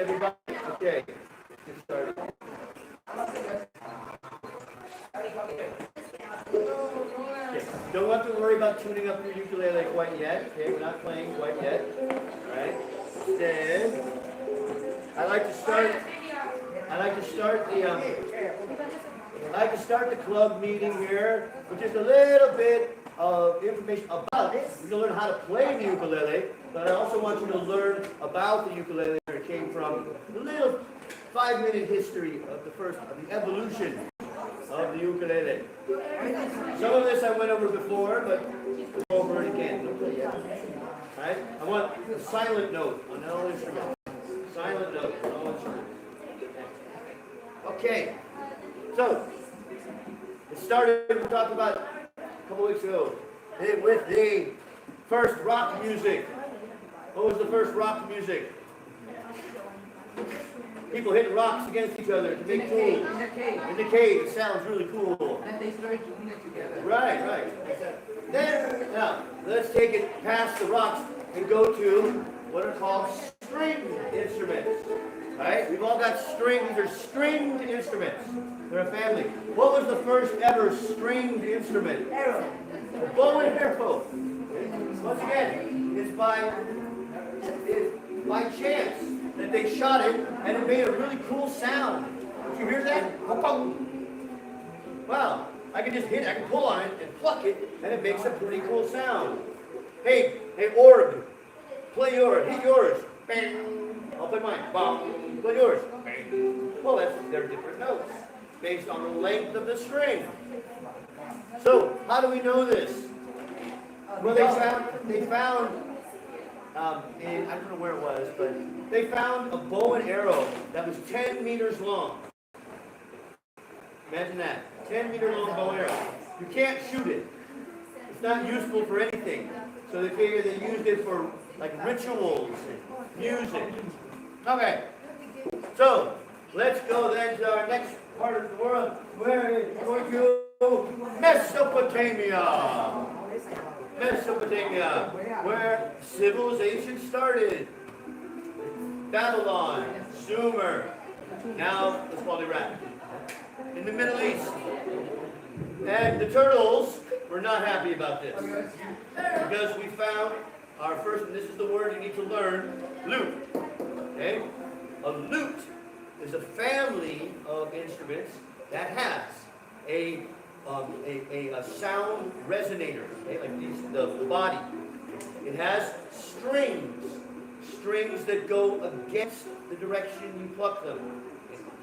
everybody? Okay, get started. Okay. Don't have to worry about tuning up your ukulele quite yet. Okay, we're not playing quite yet. All right. Instead, I like to start the club meeting here with just a little bit of information about it. You're going to learn how to play the ukulele, but I also want you to learn about the ukulele, where it came from, a little 5-minute history of the evolution of the ukulele. Some of this I went over before, but we'll go over it again. All right? I want a silent note on all instruments. Silent note on all instruments. Okay. So, it started, we talked about a couple weeks ago, with the first rock music. What was the first rock music? People hitting rocks against each other to make tools. In the cave. It sounds really cool. And they started doing it together. Right. Then, now, let's take it past the rocks and go to what are called stringed instruments. Right? We've all got strings. These are stringed instruments. They're a family. What was the first ever stringed instrument? Arrow. A bow and arrow. Once again, it's by chance that they shot it and it made a really cool sound. Did you hear that? Wow. I can just hit it, I can pull on it and pluck it, and it makes a pretty cool sound. Hey, org. Play yours. Hit yours. Bang. I'll play mine. Bang. Play yours. Bang. Well, they're different notes based on the length of the string. So, how do we know this? Well, they found I don't know where it was, but they found a bow and arrow that was 10 meters long. Imagine that. 10-meter long bow and arrow. You can't shoot it. It's not useful for anything. So they figured they used it for like rituals and music. Okay. So let's go then to our next part of the world. Where is going to Mesopotamia. Mesopotamia, where civilization started. Babylon, Sumer, now it's called Iraq. In the Middle East. And the turtles were not happy about this. Because we found our first, and this is the word you need to learn, lute. Okay? A lute is a family of instruments that has a sound resonator, okay, like the body. It has strings that go against the direction you pluck them.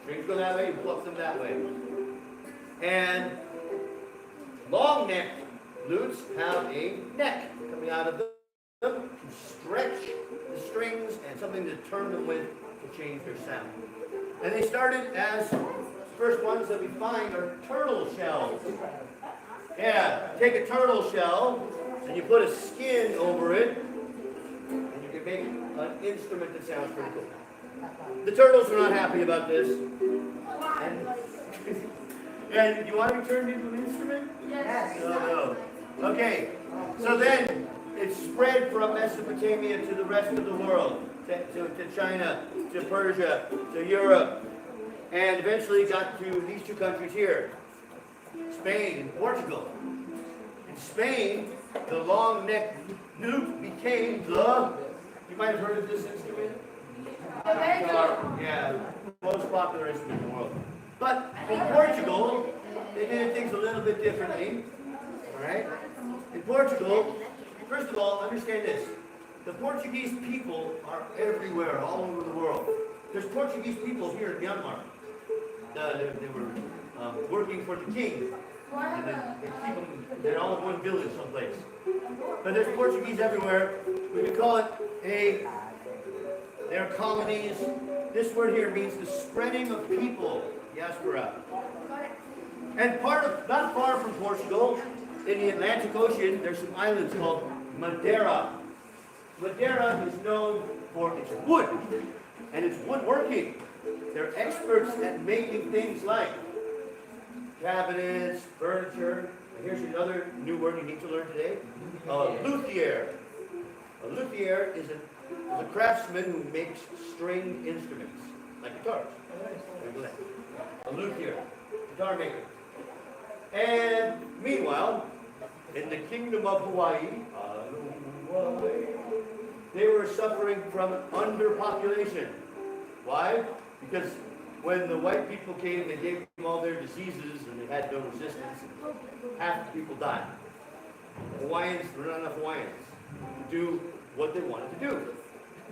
Strings go that way, you pluck them that way. And long-necked lutes have a neck coming out of them to stretch the strings and something to turn them with to change their sound. And they started as first ones that we find are turtle shells. Yeah, take a turtle shell and you put a skin over it and you can make an instrument that sounds pretty cool. The turtles were not happy about this. And you want to be turned into an instrument? Yes. No. Okay, so then it spread from Mesopotamia to the rest of the world, to China, to Persia, to Europe, and eventually got to these two countries here, Spain and Portugal. In Spain, the long-necked lute became you might have heard of this instrument? Yeah, most popular instrument in the world. But in Portugal, they did things a little bit differently. All right? In Portugal, first of all, understand this. The Portuguese people are everywhere, all over the world. There's Portuguese people here in Myanmar. They were working for the king. And they keep them, they're all in one village someplace. But there's Portuguese everywhere. We could call it their colonies. This word here means the spreading of people, diaspora. And not far from Portugal, in the Atlantic Ocean, there's some islands called Madeira. Madeira is known for its wood and its woodworking. They're experts at making things like cabinets, furniture. And here's another new word you need to learn today. Luthier. A luthier is is a craftsman who makes stringed instruments, like guitars. A luthier, guitar maker. And meanwhile, in the kingdom of Hawaii, they were suffering from underpopulation. Why? Because when the white people came, they gave them all their diseases and they had no resistance. And half the people died. The Hawaiians, there were not enough Hawaiians to do what they wanted to do.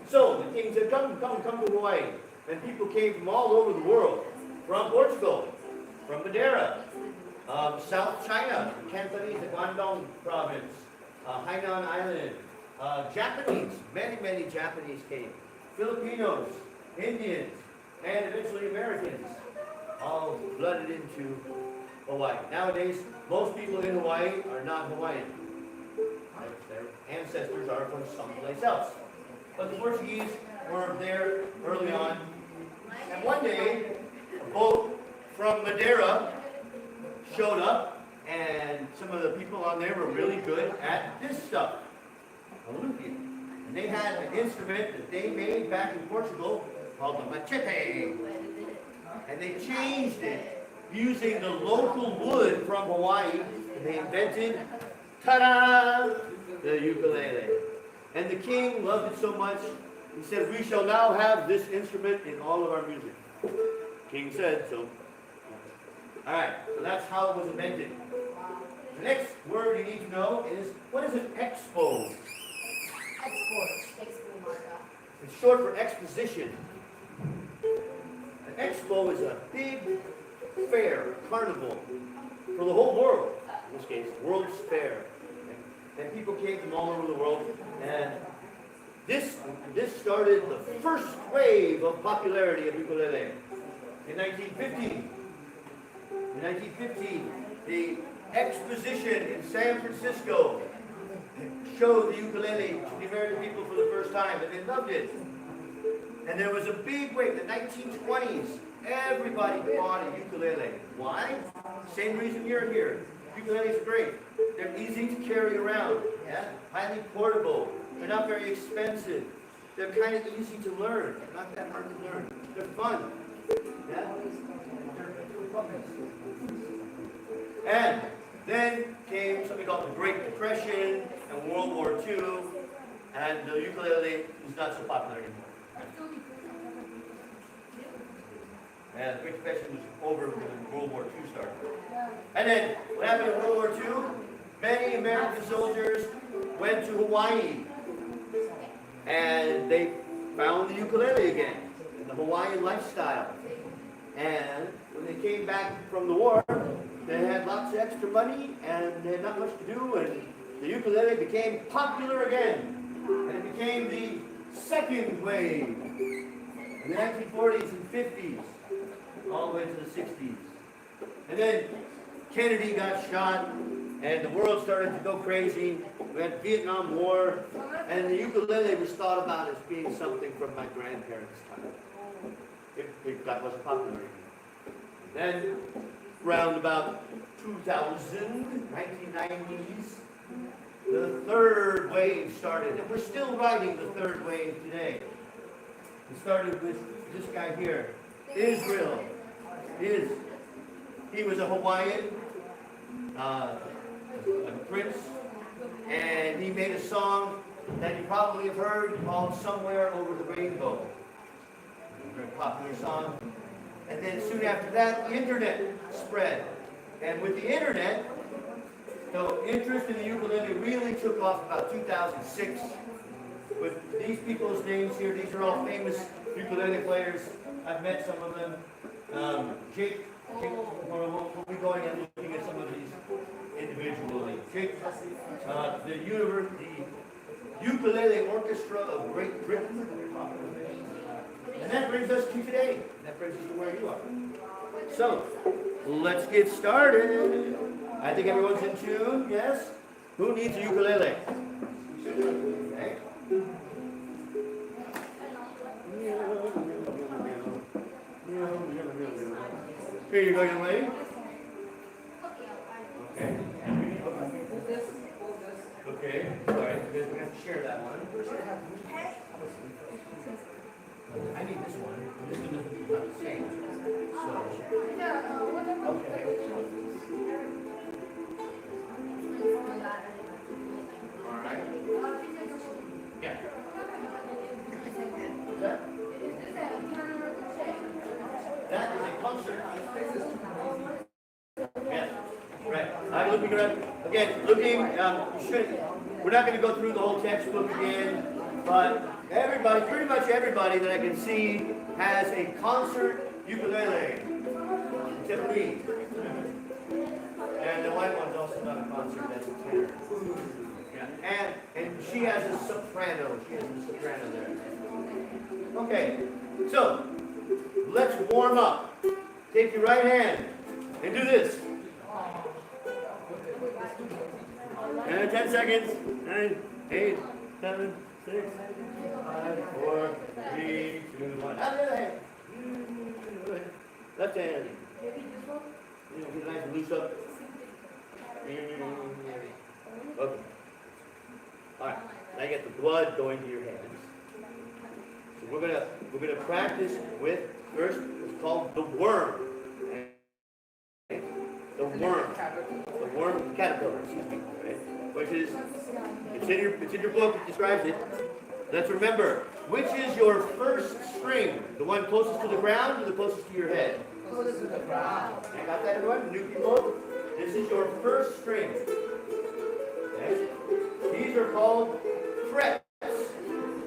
So the king said, come to Hawaii. And people came from all over the world, from Portugal, from Madeira, South China, Cantonese, the Guangdong province, Hainan Island, Japanese, many Japanese came, Filipinos, Indians, and eventually Americans, all flooded into Hawaii. Nowadays, most people in Hawaii are not Hawaiian. Their ancestors are from someplace else. But the Portuguese were there early on. And one day, a boat from Madeira showed up, and some of the people on there were really good at this stuff, luthier. And they had an instrument that they made back in Portugal called the machete. And they changed it using the local wood from Hawaii, and they invented, ta-da, the ukulele. And the king loved it so much, he said, we shall now have this instrument in all of our music. King said so. All right, so that's how it was invented. The next word you need to know is, what is an expo? It's short for exposition. An expo is a big fair, carnival, for the whole world. In this case, World's Fair. And people came from all over the world. And this started the first wave of popularity of ukulele. In 1915, the exposition in San Francisco showed the ukulele to the American people for the first time, and they loved it. And there was a big wave, the 1920s. Everybody bought a ukulele. Why? Same reason you're here. Ukuleles are great. They're easy to carry around. Yeah? Highly portable. They're not very expensive. They're kind of easy to learn. They're not that hard to learn. They're fun. Yeah? And then came something called the Great Depression and World War II, and the ukulele is not so popular anymore. And the Great Depression was over when World War II started. And then, what happened in World War II? Many American soldiers went to Hawaii, and they found the ukulele again, in the Hawaiian lifestyle. And when they came back from the war, they had lots of extra money, and they had not much to do, and the ukulele became popular again. And it became the second wave in the 1940s and 50s, all the way to the 60s. And then Kennedy got shot, and the world started to go crazy. We had the Vietnam War, and the ukulele was thought about as being something from my grandparents' time. That wasn't popular anymore. Then, around about 2000, 1990s, the third wave started. And we're still riding the third wave today. It started with this guy here, Israel. He was a Hawaiian, a prince, and he made a song that you probably have heard called Somewhere Over the Rainbow. A very popular song. And then soon after that, the internet spread. And with the internet, the interest in the ukulele really took off about 2006. With these people's names here, these are all famous ukulele players. I've met some of them. Jake, we'll be going and looking at some of these individually. Jake, the Ukulele Orchestra of Great Britain. And that brings us to today. That brings us to where you are. So, let's get started. I think everyone's in tune, yes? Who needs a ukulele? Okay. Here you go, young lady. Okay. Okay, sorry. because we have to share that one. I need this one. This one doesn't not the same. So, okay. All right. Yeah. That is a concert. Yeah. Right. I'm looking around. Again, we're not going to go through the whole textbook again, but everybody, pretty much everybody that I can see has a concert ukulele, except me. And the white one's also not a concert, that's a tenor. Yeah. And she has a soprano. She has a soprano there. Okay, so let's warm up. Take your right hand and do this. And 10 seconds. 9, 8, 7, 6, 5, 4, 3, 2, 1. Out of the hand. Left hand. Get nice and loose up. Okay. Alright. Now you get the blood going to your hands. So we're gonna practice with first what's called the worm. The worm caterpillar, excuse me, right? Which is it's in your book, it describes it. Let's remember, which is your first string? The one closest to the ground or the closest to your head? Closest to the ground. Okay, got that everyone? New people? This is your first string. Okay? These are called frets.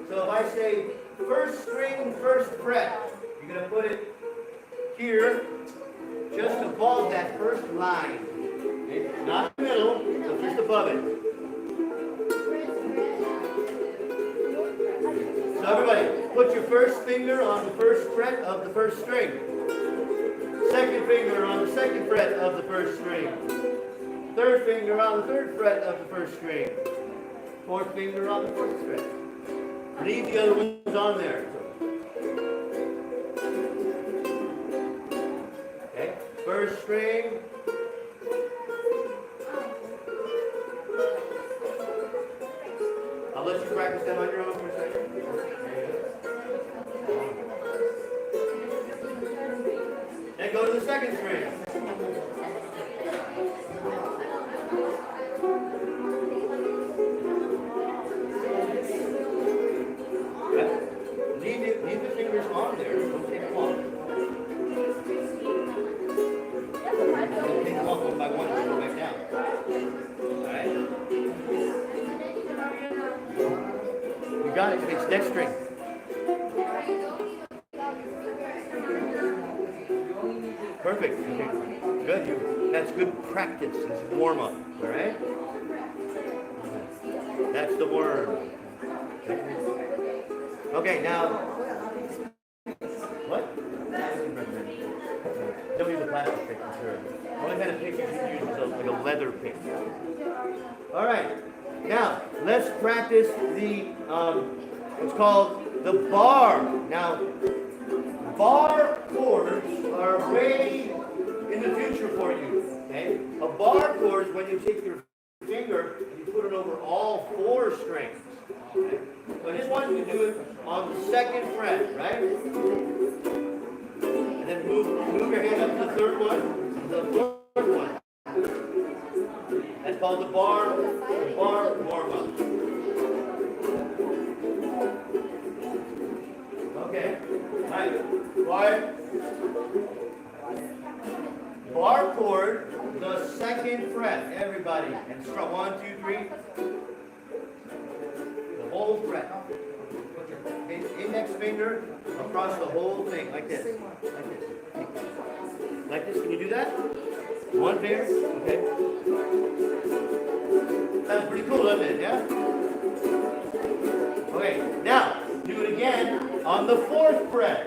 So if I say first string, first fret, you're going to put it here, just above that first line. Okay? Not in the middle, but just above it. So everybody, put your first finger on the first fret of the first string. Second finger on the second fret of the first string. Third finger on the third fret of the first string. Fourth finger on the fourth fret. Leave the other ones on there. Okay, first string. I'll let you practice them on your own for a second. Then go to the second string. Leave the fingers on there. Don't take them off. Don't take them off one by one and go back down. Alright? You got it. It's next string. Perfect. Okay. Good. That's good practice. It's warm up. Alright? That's the worm. Okay, now, what? Don't use a plastic pick for sure. The only kind of pick you should use is like a leather pick. All right, now let's practice the what's called the bar. Now, bar chords are way in the future for you. Okay, a bar chord is when you take your finger and you put it over all four strings. Okay? So I just want you to do it on the second fret, right? And then move your hand up to the third one, the fourth one. That's called the bar warm up. Okay. All right. Quiet. Bar chord, the second fret. Everybody. And strum 1, 2, 3. Whole fret. Put your index finger across the whole thing, like this. Like this. Like this. Can you do that? One finger? Okay. That's pretty cool, isn't it? Yeah? Okay, now, do it again on the fourth fret.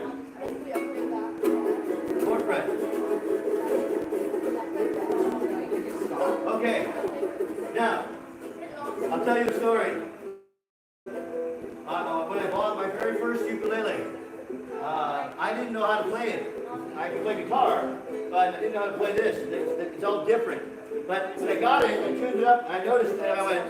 Fourth fret. Okay. Now, I'll tell you a story. When I bought my very first ukulele, I didn't know how to play it. I could play guitar, but I didn't know how to play this. It's all different. But when I got it, I tuned it up, and I noticed that I went.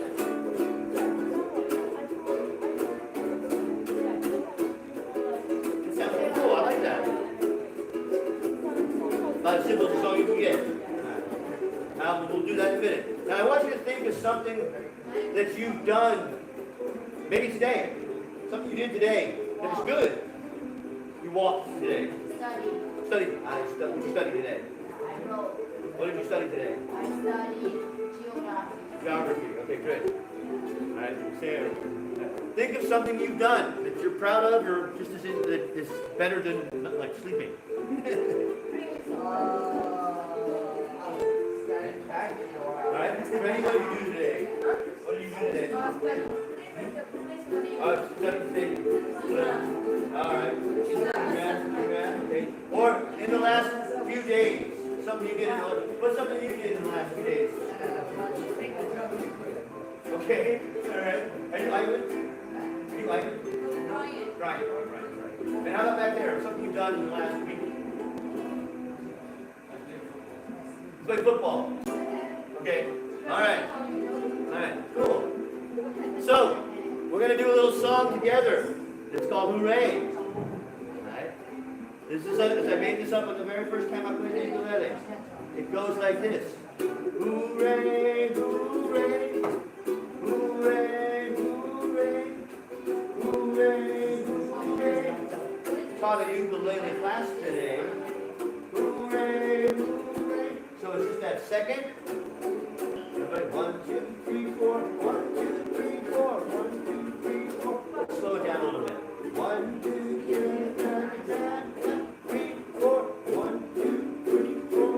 simple as a song you can get. We'll do that in a minute. Now I want you to think of something that you've done, maybe today, something you did today that was good. You walked today. Studied. What did you study today? What did you study today? I studied geography. Geography. Okay, good. All right, Sarah. Think of something you've done that you're proud of, or just as that is better than like sleeping. All right. Ready? What did you do today? What did you do today? Study today. All right. Okay. Or in the last few days, something you did. What's something you did in the last few days? Okay. All right. Are you Ivan? Are you Ivan? Right. And how about back there? Something you've done in the last week? Play football. Okay. All right. Cool. So we're gonna do a little song together. It's called Hooray. All right. This is as I made this up on the very first time I played the ukulele. It goes like this. Hooray, hooray, hooray, hooray, hooray, hooray. Taught a ukulele class today. Hooray, hooray. So it's just that second. Everybody, 1, 2, 3, 4. 1, 2, 3, 4. 1, 2, 3, 4. Let's slow it down a little bit. 1, 2, 3, 4. 1, 2, 3, 4.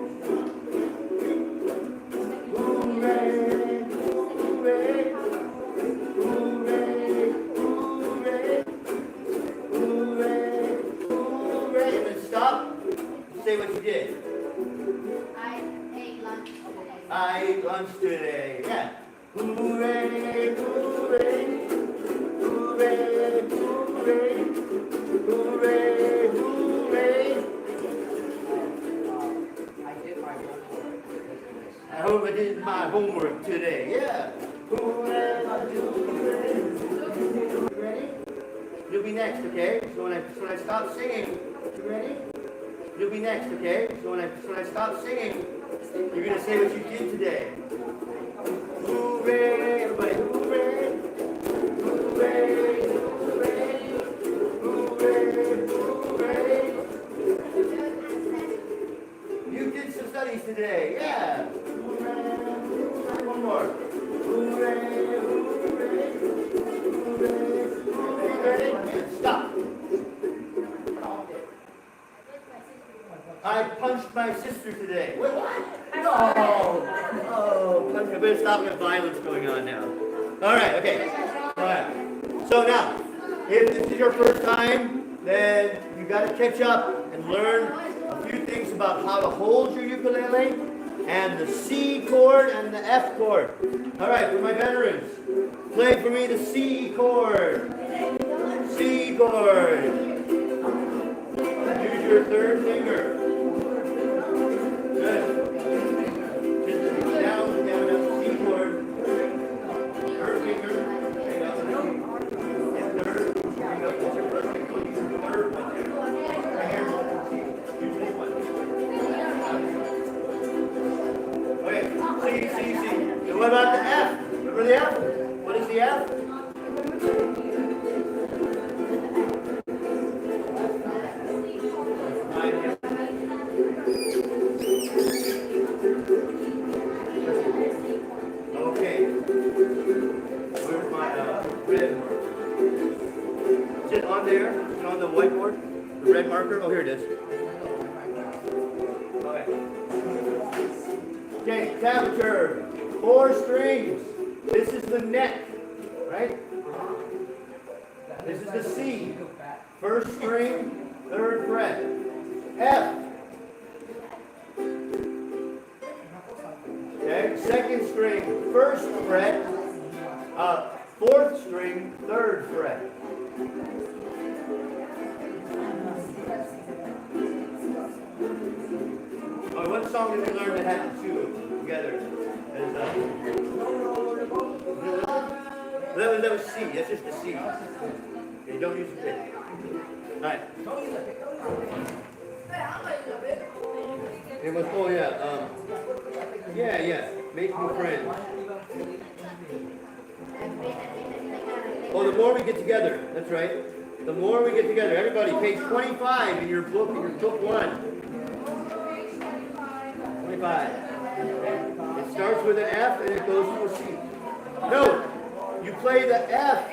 Hooray, hooray, hooray, hooray, hooray, hooray. And then stop. Say what you did. I ate lunch today. I ate lunch today. Yeah. Hooray, hooray, hooray, hooray, hooray, hooray. I hope I did my homework today. Yeah. Hooray, hooray. You ready? You'll be next, okay? So when I stop singing, you ready? You'll be next, okay? So when I stop singing, you're gonna say what you did today. Hooray, everybody! Hooray! Hooray! Hooray! Hooray! Hooray! You did some studies today, yeah. Hooray! One more. Hooray! Hooray! Hooray! Hooray! And stop. I punched my sister today. What? Oh, punch. I better stop the violence going on now. All right, okay. All right. So now, if this is your first time, then you got to catch up and learn a few things about how to hold your ukulele and the C chord and the F chord. All right, for my veterans, play for me the C chord. C chord. Use your third finger. Good. Just down, C chord. Third finger. Hang up. And third. Hang up. What's your first finger? Use the third one there. Right here. Use this one. Okay. C. And what about the F? Remember the F? What is the F? There, on the whiteboard, the red marker. Oh, here it is. Okay, tablature, 4 strings. This is the neck, right? This is the C. First string, 3rd fret. F. Okay, 2nd string, 1st fret. 4th string, 3rd fret. Oh, what song did we learn that had the 2 together? That was C. That's just the C. Okay, don't use the pick. All right. It was, oh yeah, yeah, make new friends. Oh, the more we get together, that's right. The more we get together, everybody, page 25 in your book, one. 25. It starts with an F and it goes to a C. Note, you play the F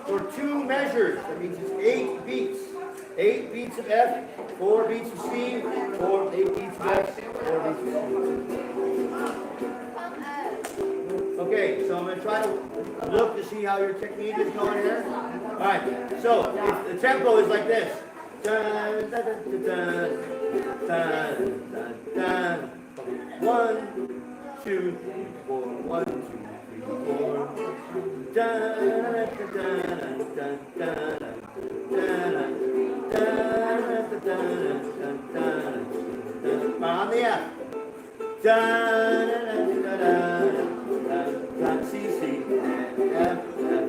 for 2 measures. That means it's 8 beats. 8 beats of F, 4 beats of C, 8 beats of F, 4 beats of C. Okay, so I'm going to try to look to see how your technique is going here. All right, so the tempo is like this. Dun, dun, dun, dun, dun, dun, dun. 1, 2, 3, 4. 1, 2, 3, 4. Dun, dun, dun, dun, dun, dun. On the F. Dun, dun, dun, dun, C, C, F, F, dun.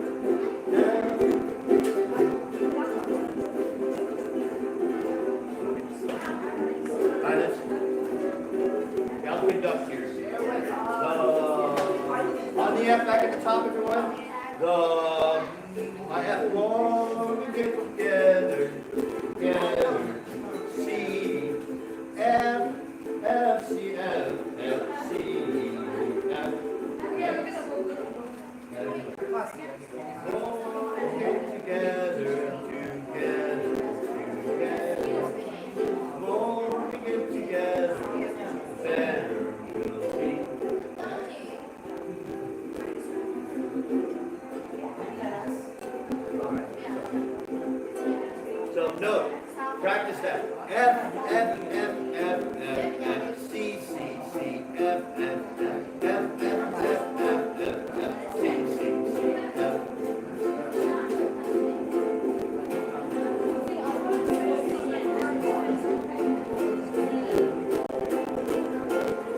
All right, let's conduct here. On the F back at the top, everyone. I have long to get together, C, F, F, C, F, F, C, F. Together. More we get together, better we'll be. So note, practice that. F, F, F, F, F, F, C, C, C, F, F, F, F, F, F, F, F, F, C, C, C, F.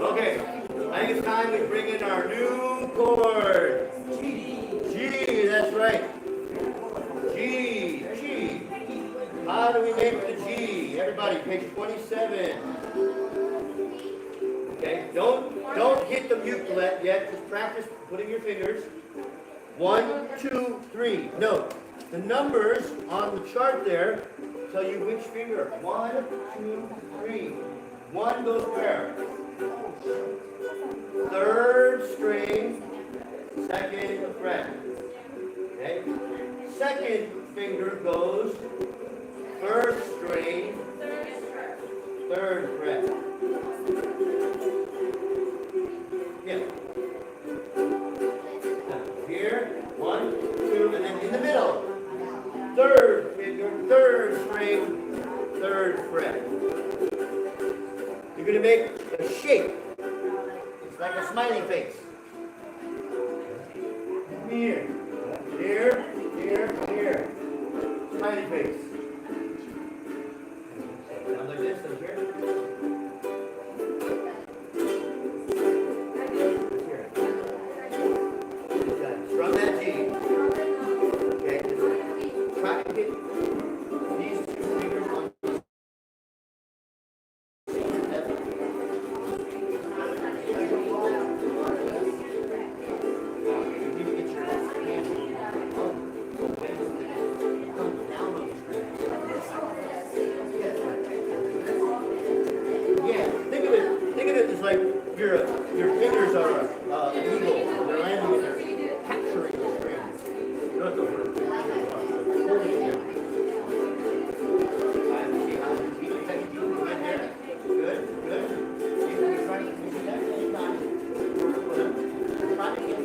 Okay, I think it's time we bring in our new chord. G, that's right. G. How do we make the G? Everybody, page 27. Okay, don't hit the ukulele yet. Just practice putting your fingers. 1, 2, 3. Note, the numbers on the chart there tell you which finger. 1, 2, 3. 1 goes where? 3rd string, 2nd fret. Okay? 2nd finger goes 1st string, 3rd fret. Yeah. Here, 1, 2, and then in the middle. 3rd finger, 3rd string, 3rd fret. You're going to make a shape. It's like a smiley face. Here. Smiley face. Sound like this, over here. Strum that G. Okay, try to get these 2 fingers on. Like your fingers are an eagle. They're landing in there, capturing the string. You don't have to worry. Holding it there. See how the feet are touching you right there? Good. You can try to do that anytime. Try it again.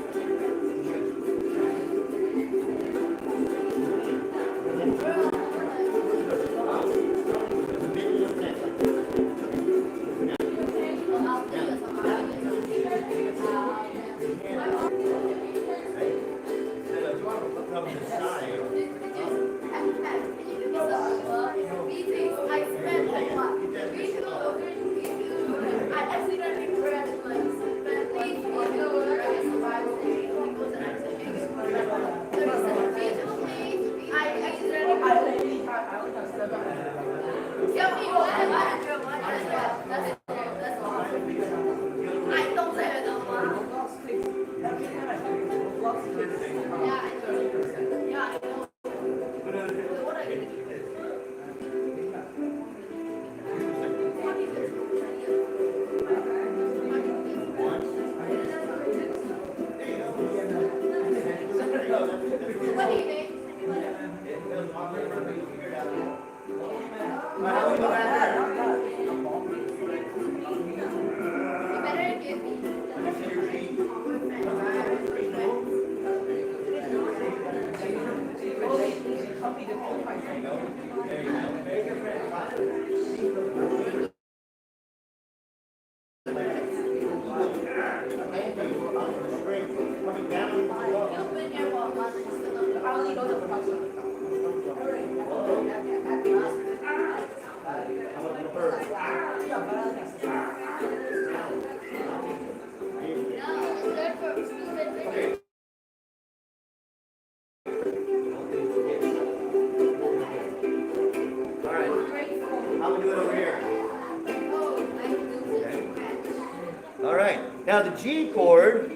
Now the G chord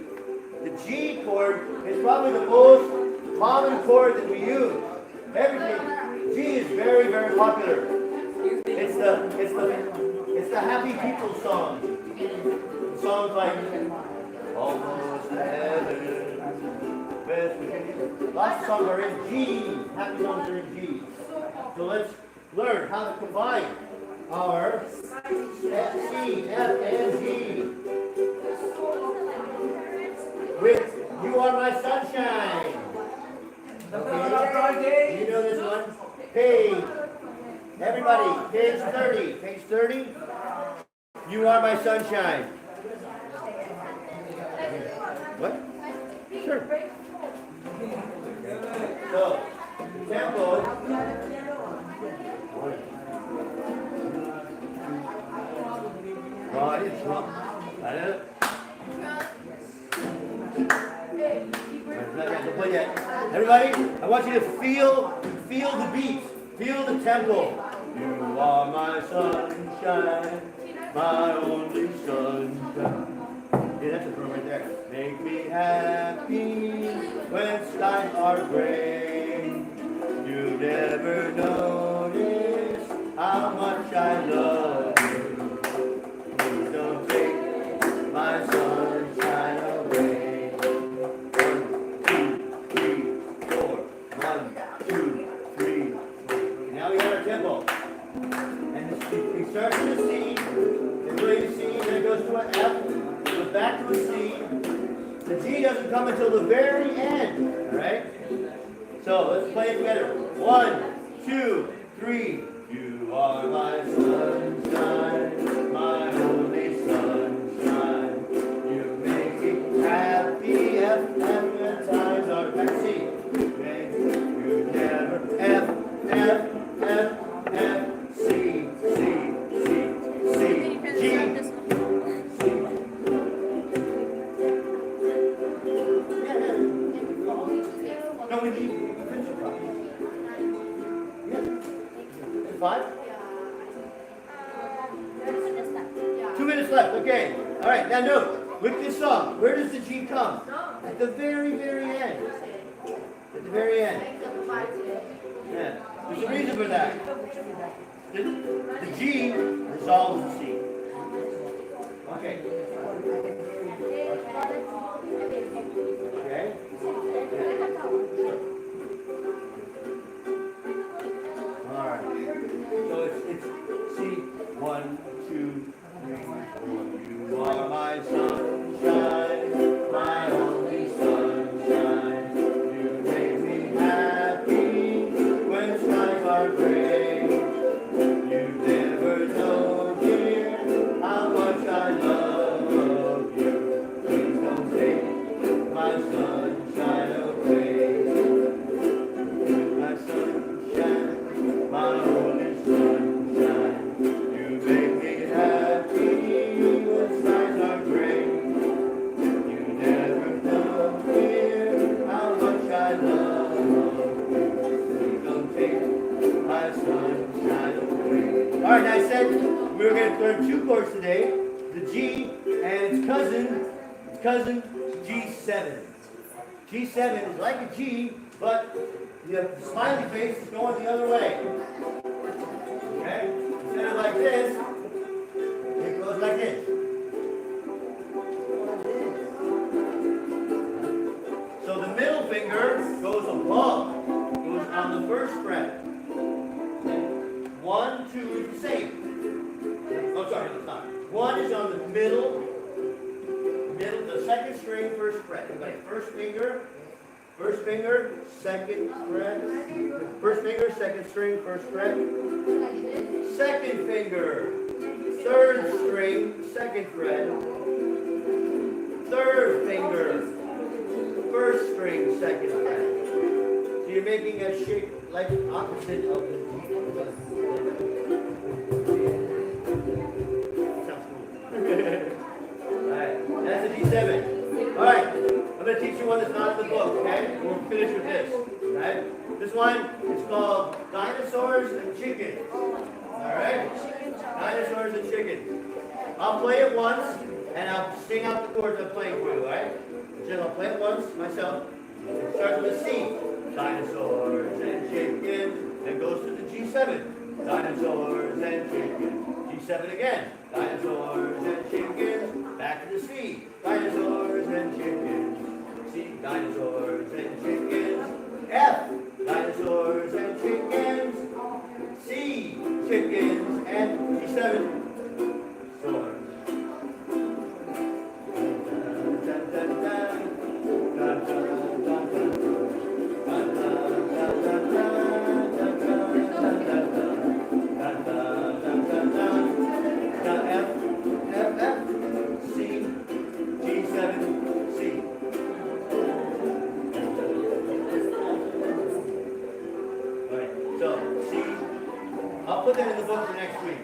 is probably the most common chord that we use. Everything. G is very, very popular. It's the happy people song. Songs like Almost Heaven. Lots of songs are in G. Happy songs are in G. So let's learn how to combine our C, F, and G with You Are My Sunshine. Okay. You know this one? Page. Everybody, page 30. Page 30. You Are My Sunshine. What? Sure. So, tempo. Everybody, I want you to feel the beat, feel the tempo. You are my sunshine, my only sunshine. Yeah, that's a drum right there. Make me happy when skies are gray. You never notice how much I love you. Please don't take my sunshine away. 1, 2, 3, 4. 1, 2, 3. Now we got our tempo. And we start with a C, then play a C, then it goes to an F, goes back to a C. The G doesn't come until the very end. Alright? So let's play it together. 1, 2, 3. You are my sunshine, my only sunshine. You make me happy, F, when times are back. C. You never F, F, F, F, C, C, C, C, G. No, we need principal copy. Yeah. 5? 2 minutes left, okay. Alright, now note, with this song, where does the G come? At the very, very end. At the very end. Yeah. There's a reason for that. The G resolves the C. Okay. Okay? Alright. So it's C, 1, 2, 3, 4. You are my sunshine, my only sunshine. You make me happy when skies are gray. You never know, dear, how much I love you. Please don't take my sunshine away. My sunshine, my only sunshine. You make me happy when skies are gray. You never know, dear, how much I love you. Please don't take my sunshine away. All right, now I said we were going to learn 2 chords today. The G and its cousin G7. G7 is like a G, but the smiley face is going the other way. Okay? Instead of like this, it goes like this. So the middle finger goes above, goes on the first fret. 1, 2 is the same. Oh, sorry, it's not. 1 is on the middle, the second string, first fret. Okay, first finger, second fret. First finger, second string, first fret. Second finger, third string, second fret. Third finger, first string, second fret. So you're making a shape like opposite of the G. Sounds cool. Alright, that's a D7. Alright, I'm going to teach you one that's not in the book, okay? We'll finish with this. Alright? This one is called Dinosaurs and Chickens. Alright? Dinosaurs and Chickens. I'll play it once, and I'll sing out the chords I'm playing for you, alright? So I'll play it once myself. It starts with a C. Dinosaurs and chickens, and goes to the G7. Dinosaurs and chickens. G7 again. Dinosaurs and chickens. Back to the C. Dinosaurs and chickens. C. Dinosaurs and chickens. F. Dinosaurs and chickens. C. Chickens and G7. Swords. I'll put that in the book for next week.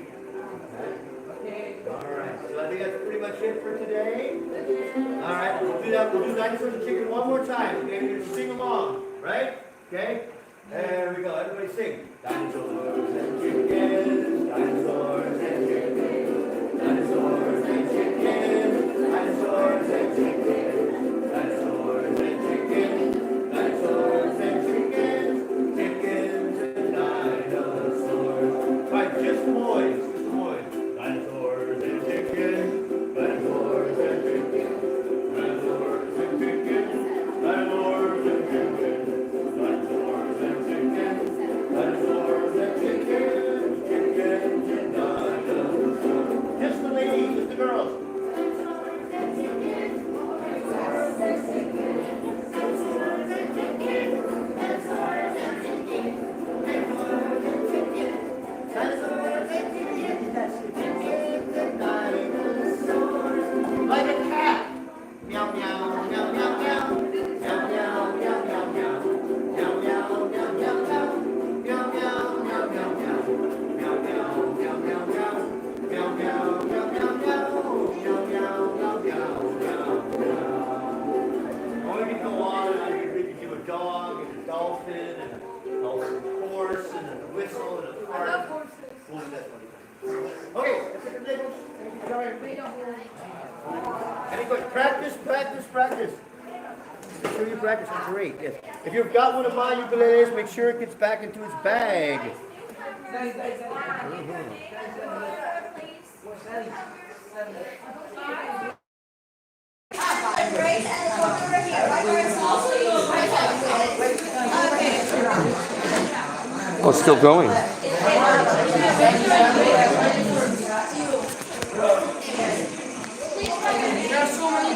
Alright, so I think that's pretty much it for today. Alright, we'll do that. We'll do Dinosaurs and Chicken one more time. Okay, you're gonna sing along, right? Okay? There we go. Everybody sing. Dinosaurs and chickens, dinosaurs and chickens, dinosaurs and chickens, dinosaurs and chickens, dinosaurs and chickens, dinosaurs and chickens, chickens and dinosaurs. Right, just the boys, Dinosaurs and chickens, dinosaurs and chickens, dinosaurs and chickens, dinosaurs and chickens, dinosaurs and chickens, dinosaurs and chickens, chickens and dinosaurs. Just the ladies, just the girls. Dinosaurs and chickens, dinosaurs and chickens, dinosaurs and chickens, dinosaurs and chickens, dinosaurs and chickens, dinosaurs and chickens, chickens and dinosaurs. Like a cat. Meow meow meow meow meow. Meow meow meow meow meow. Meow meow meow meow meow. Meow meow meow meow meow. Meow meow meow meow meow. Meow meow meow meow meow. Meow meow meow meow meow. Or we can go on and we can do a dog and a dolphin and a horse and a whistle and a fart. We'll do that one. Okay, that's it for today, folks. Any questions? Practice. Make sure you practice. That's great. Yes. If you've got one of my ukuleles, make sure it gets back into its bag. Oh, it's still going. There are so many